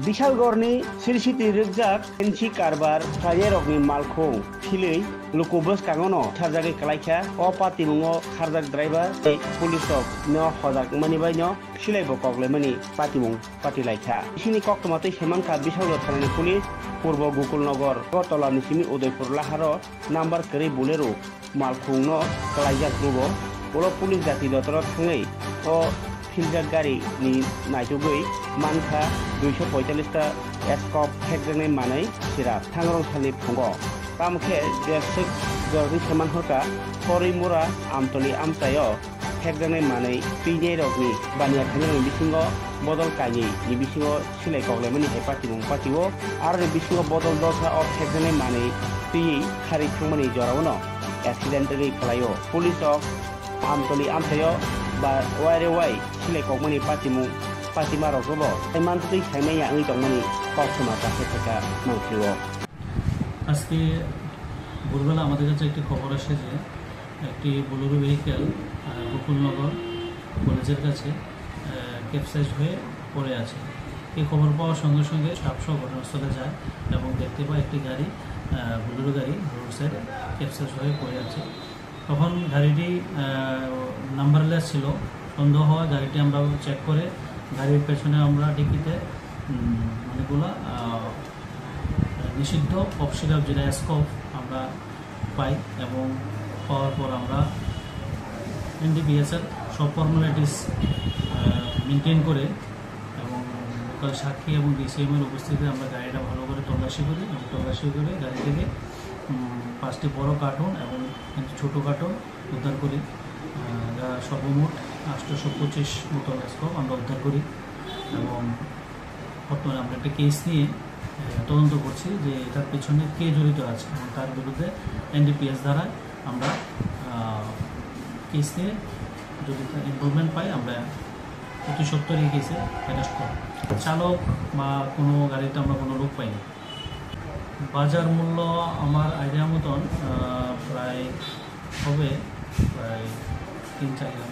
বিশালগড়নি सिरसिटी रिगजाक एनसि कारबार साये रकनि मालखौ फिलै लुकुबस कांगनो सारजागै कलाइखा अ पातिमुङो खारजाक ड्राइभार पुलिसक न हजाक मानिबाय न फिलै बकगले मानि पातिमुङ पातिलाइखा इसिनि कक्टमातै सेमानखा बिशलगड़ थानानि पुलिस पूर्व गोकुलनगर गतलानि सिमि उदयपुर लाहारो नाम्बार करै बोलेरो मालखौनो कलाइजाक रुबो उलो पुलिस जाति दतर थाङै अ फिलजाक गारि नि नायजुगै मानखा 245 टा एस्कॉप फेग्रेनै मानै सिरा थांरं सालि फुंगो कामखे देसक गरनि सेमान होका फरिमुरा आमतली आमचायो फेग्रेनै मानै पिने रगनि बानिया थांरं बिसिंगो बदल कानि नि बिसिंगो सिलाइ कगलेमनि हेपातिमुं पातिवो आरो नि बिसिंगो बदल दसा अ फेग्रेनै मानै पि खारि थांमनि जरावनो एक्सिडेंटली खलायो पुलिस आमतली आमचायो बा वाइरे वाइ सिलाइ कगमनि पातिमुं पातिमा रगबो मानसि साइनाया आंनि दंमनि कक्टमा काছে থেকে মাংসিও আজকে ভোরবেলা আমাদের কাছে একটি খবর আসে যে একটি বোলেরো ভেহিকেল গোকুলনগর কলেজের কাছে ক্যাপসাইজ হয়ে পড়ে আছে। এই খবর পাওয়ার সঙ্গে সঙ্গে সাপসহ ঘটনাস্থলে যায় এবং দেখতে পায় একটি গাড়ি বোলেরো গাড়ি রোড সাইডে ক্যাপসাইজ হয়ে পড়ে আছে। তখন গাড়িটি নাম্বারলেস ছিল, সন্দেহ হওয়া গাড়িটি আমরা চেক করে গাড়ির পেছনে আমরা ডিকিতে অনেকগুলো নিষিদ্ধ কফ সিরাপ যেটা এসকপ আমরা পাই এবং পাওয়ার পর আমরা এনডিপিএসের সব ফর্মালিটিস মেনটেন করে এবং লোকাল সাক্ষী এবং ডিসিএমের উপস্থিতিতে আমরা গাড়িটা ভালো করে তল্লাশি করি এবং তল্লাশি করে গাড়ি থেকে 5টি বড় কার্টুন এবং ছোটো কার্টুন উদ্ধার করি, যা সর্বমোট 825 বোতল এসকপ আমরা উদ্ধার করি এবং বর্তমানে আমরা একটা কেস নিয়ে তদন্ত করছি যে এটার পিছনে কে জড়িত আছে এবং তার বিরুদ্ধে এনডিপিএস দ্বারা আমরা কেস নিয়ে যদি ইনভলভমেন্ট পাই আমরা অতি সত্তর এই কেসে অ্যারেস্ট করি। চালক বা কোনো গাড়িতে আমরা কোনো লোক পাইনি। বাজার মূল্য আমার আইডিয়া মতন প্রায় হবে 3-4 লাখ।